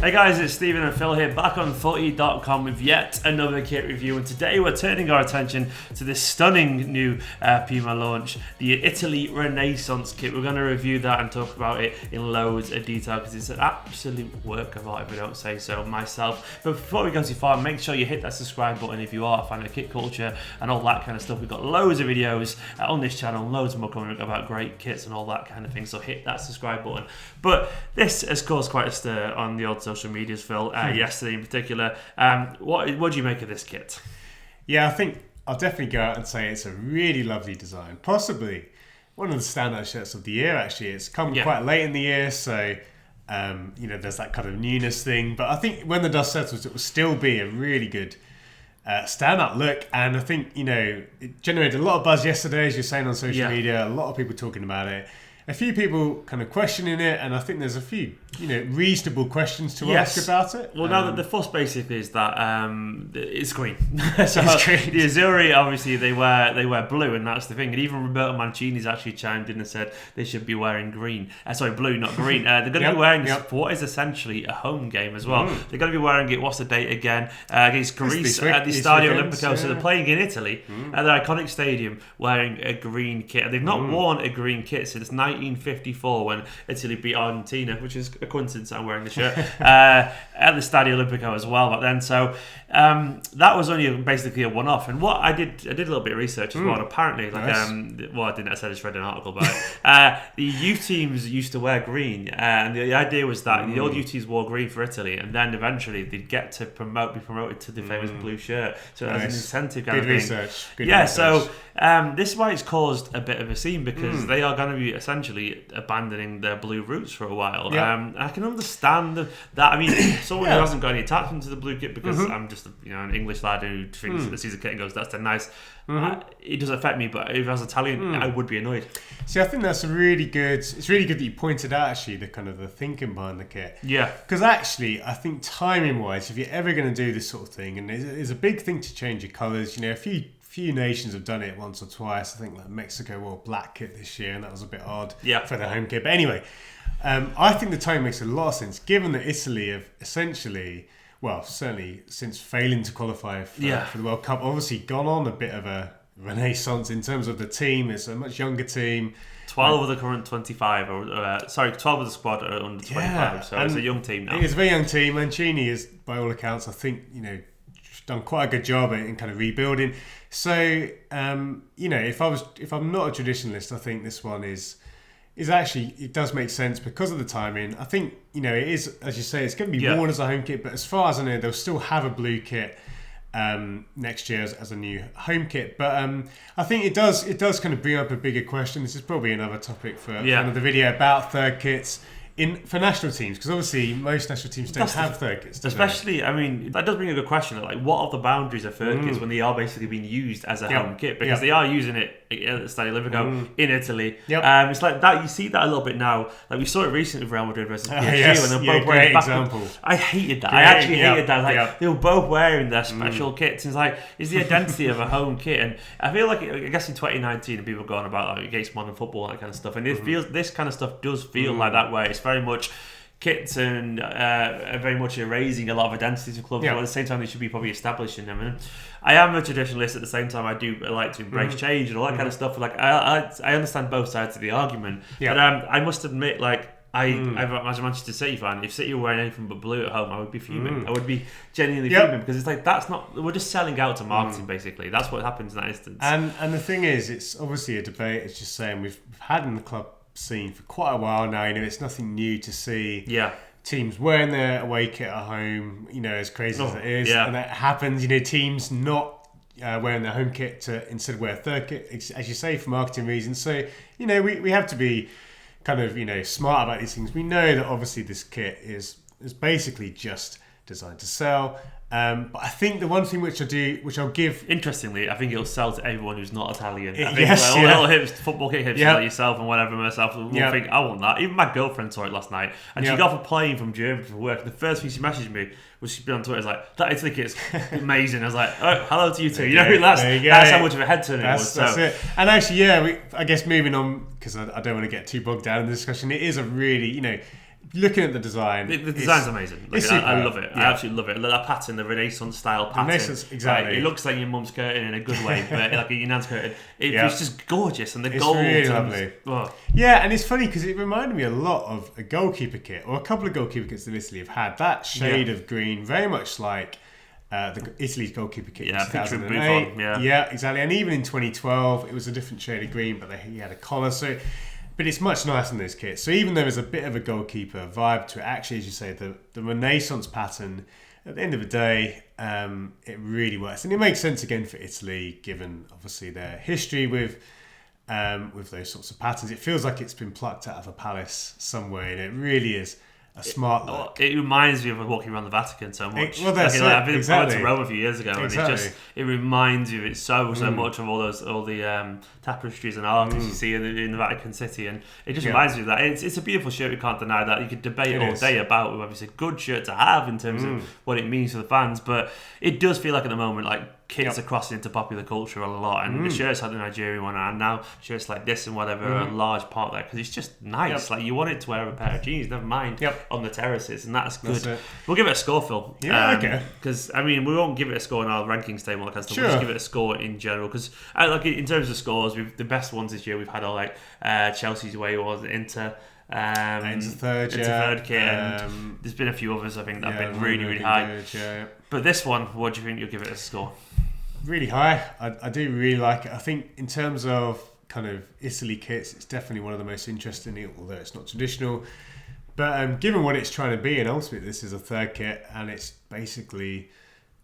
Hey guys, it's Stephen and Phil here, back on FOOTY.COM with yet another kit review, and today we're turning our attention to this stunning new PUMA launch, the Italy Renaissance kit. We're going to review that and talk about it in loads of detail because it's an absolute work of art, if I don't say so myself. But before we go too far, make sure you hit that subscribe button if you are a fan of kit culture and all that kind of stuff. We've got loads of videos on this channel, loads more coming about great kits and all that kind of thing, so hit that subscribe button. But this has caused quite a stir on the old social medias, Phil, yesterday in particular. What do you make of this kit? Yeah, I think I'll definitely go out and say it's a really lovely design. Possibly one of the standout shirts of the year, actually. It's come quite late in the year, so there's that kind of newness thing. But I think when the dust settles, it will still be a really good standout look. And I think, it generated a lot of buzz yesterday, as you're saying on social media. A lot of people talking about it. A few people kind of questioning it, and I think there's a few, reasonable questions to ask about it. Well, now that the fuss basically is that it's green. So it's green. The Azzurri, obviously, they wear blue, and that's the thing. And even Roberto Mancini's actually chimed in and said they should be wearing green. Blue, not green. They're going to be wearing this for what is essentially a home game as well. They're going to be wearing it. What's the date again? Against Greece at the Stadio Olimpico. So they're playing in Italy at the iconic stadium, wearing a green kit. And they've not worn a green kit since 1954 when Italy beat Argentina, which is a coincidence I'm wearing the shirt, at the Stadio Olimpico as well back then. So that was only basically a one-off. And what I did a little bit of research as well. And apparently, I just read an article about it. The youth teams used to wear green, and the idea was that the old youth teams wore green for Italy, and then eventually they'd get to be promoted to the famous blue shirt. So as an incentive kind of thing. Research. Good research. So this is why it's caused a bit of a scene, because they are going to be essentially abandoning their blue roots for a while. I can understand that. I mean, someone who hasn't got any attachment to the blue kit, because I'm just an English lad who thinks sees a kit and goes, "That's nice." It doesn't affect me, but if I was Italian, I would be annoyed. See, I think that's really good. It's really good that you pointed out actually the kind of the thinking behind the kit. Yeah. Because actually, I think timing-wise, if you're ever going to do this sort of thing, and it's a big thing to change your colours. A few nations have done it once or twice. I think like Mexico wore black kit this year, and that was a bit odd for their home kit. But anyway, I think the timing makes a lot of sense, given that Italy have essentially, certainly since failing to qualify for the World Cup, obviously gone on a bit of a renaissance in terms of the team. It's a much younger team. 12 of the current 25, 12 of the squad are under 25, so it's a young team now. It's a very young team. Mancini is, by all accounts, I think, done quite a good job in kind of rebuilding. So, if I'm not a traditionalist, I think this one is actually, it does make sense because of the timing. I think, it is, as you say, it's going to be worn as a home kit, but as far as I know, they'll still have a blue kit next year as a new home kit. But I think it does kind of bring up a bigger question. This is probably another topic for another video about third kits for national teams, because obviously most national teams don't have third kits. Especially, that does bring a good question. Like, what are the boundaries of third kits when they are basically being used as a home kit? Because they are using it at the Stadio Olimpico in Italy. It's like that. You see that a little bit now. Like we saw it recently with Real Madrid versus PSG when they're both wearing example. I hated that. I actually hated that. They were both wearing their special kits. It's like, it's the identity of a home kit. And I feel like, I guess in 2019, people were going about against modern football and that kind of stuff. And it feels, this kind of stuff does feel like that way. It's very much kits and very much erasing a lot of identities of clubs, but at the same time they should be probably establishing them. And I am a traditionalist at the same time. I do like to embrace change and all that kind of stuff. Like I understand both sides of the argument, but I must admit, like as a Manchester City fan, if City were wearing anything but blue at home, I would be fuming. I would be genuinely fuming, because it's like, that's not, we're just selling out to marketing basically. That's what happens in that instance. And the thing is, it's obviously a debate. It's just saying we've had in the club scene for quite a while now. It's nothing new to see teams wearing their away kit at home, as crazy as it is, and that happens. Teams not wearing their home kit to instead wear a third kit, as you say, for marketing reasons. So we have to be kind of smart about these things. We know that obviously this kit is basically just designed to sell. But I think the one thing which I'll give... Interestingly, I think it'll sell to everyone who's not Italian. I think all little football kit hipsters like yourself and whatever, myself, will think, I want that. Even my girlfriend saw it last night, and she got off a plane from Germany for work. The first thing she messaged me was, she'd been on Twitter, was like, that Italy kit's amazing. I was like, oh, hello to you too. That's how much of a head turn it was. That's it. And actually, I guess moving on, because I don't want to get too bogged down in the discussion, it is a really, looking at the design, the design's amazing. Like, I love it. Yeah. I absolutely love it. That pattern, the Renaissance style pattern. Renaissance, exactly. Right? It looks like your mum's curtain in a good way, but like your nan's curtain. It's just gorgeous, and the gold. It's really lovely. Yeah, and it's funny because it reminded me a lot of a goalkeeper kit, or a couple of goalkeeper kits that Italy have had. That shade of green, very much like Italy's goalkeeper kit in 2008. Yeah, exactly. And even in 2012, it was a different shade of green, but he had a collar. But it's much nicer than those kits. So even though there's a bit of a goalkeeper vibe to it, actually, as you say, the Renaissance pattern, at the end of the day, it really works. And it makes sense again for Italy, given obviously their history with those sorts of patterns. It feels like it's been plucked out of a palace somewhere, and it really is a smart look. It reminds me of walking around the Vatican so much. I've been to Rome a few years ago, and it reminds you of it so much of all the tapestries and art you see in the Vatican City, and it just reminds me of that. It's a beautiful shirt. We can't deny that. You could debate all day about whether it's a good shirt to have in terms of what it means to the fans, but it does feel like at the moment like kids are crossing into popular culture a lot, and the shirts like the Nigerian one, and now shirts like this and whatever are a large part there because it's just nice. Like you want it to wear a pair of jeans, never mind on the terraces, and that's good. We'll give it a score, Phil. Okay. Because I mean, we won't give it a score in our rankings table, like we'll just give it a score in general. Because like in terms of scores, the best ones this year we've had are like Chelsea's away was into third kit, and there's been a few others I think that have been really high. But this one, what do you think you'll give it a score? Really high. I do really like it. I think in terms of kind of Italy kits, it's definitely one of the most interesting, although it's not traditional. But given what it's trying to be, and ultimately this is a third kit, and it's basically,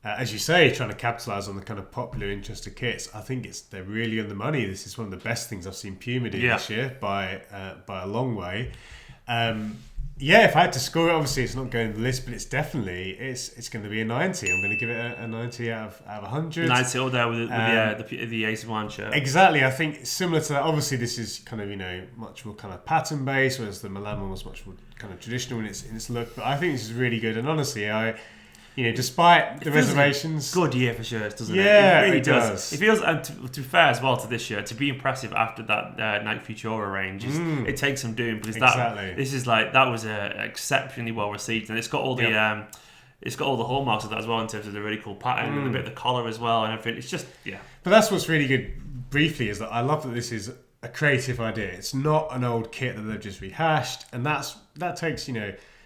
as you say, trying to capitalise on the kind of popular interest of kits, I think they're really on the money. This is one of the best things I've seen PUMA do this year by a long way. If I had to score it, obviously it's not going to the list, but it's definitely it's going to be a 90. I'm going to give it a 90 out of 100. 90 all there with the Ace of One shirt. Exactly. I think similar to that. Obviously, this is kind of much more kind of pattern based, whereas the Milan one was much more kind of traditional in its look. But I think this is really good. And honestly, despite the reservations, good year for shirts, doesn't it? Yeah, it really does. It feels, and to be fair as well to this shirt, to be impressive after that Nike Futura range, it takes some doing because this is like that was exceptionally well received, and it's got all the it's got all the hallmarks of that as well in terms of the really cool pattern and a bit of the collar as well and everything. It's just But that's what's really good. Briefly, is that I love that this is a creative idea. It's not an old kit that they've just rehashed, and that takes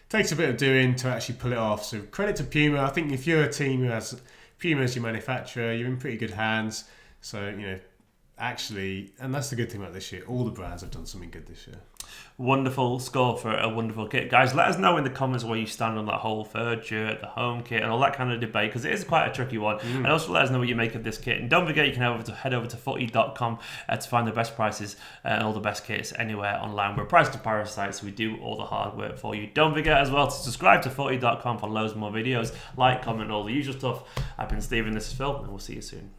takes a bit of doing to actually pull it off. So credit to Puma. I think if you're a team who has Puma as your manufacturer, you're in pretty good hands. So, actually, and that's the good thing about this year. All the brands have done something good this year. Wonderful score for a wonderful kit. Guys, let us know in the comments where you stand on that whole third shirt, the home kit, and all that kind of debate, because it is quite a tricky one. And also let us know what you make of this kit. And don't forget, you can head over to FOOTY.COM to find the best prices and all the best kits anywhere online. We're a price comparison site, so we do all the hard work for you. Don't forget as well to subscribe to FOOTY.COM for loads more videos. Like, comment, all the usual stuff. I've been Stephen, this is Phil, and we'll see you soon.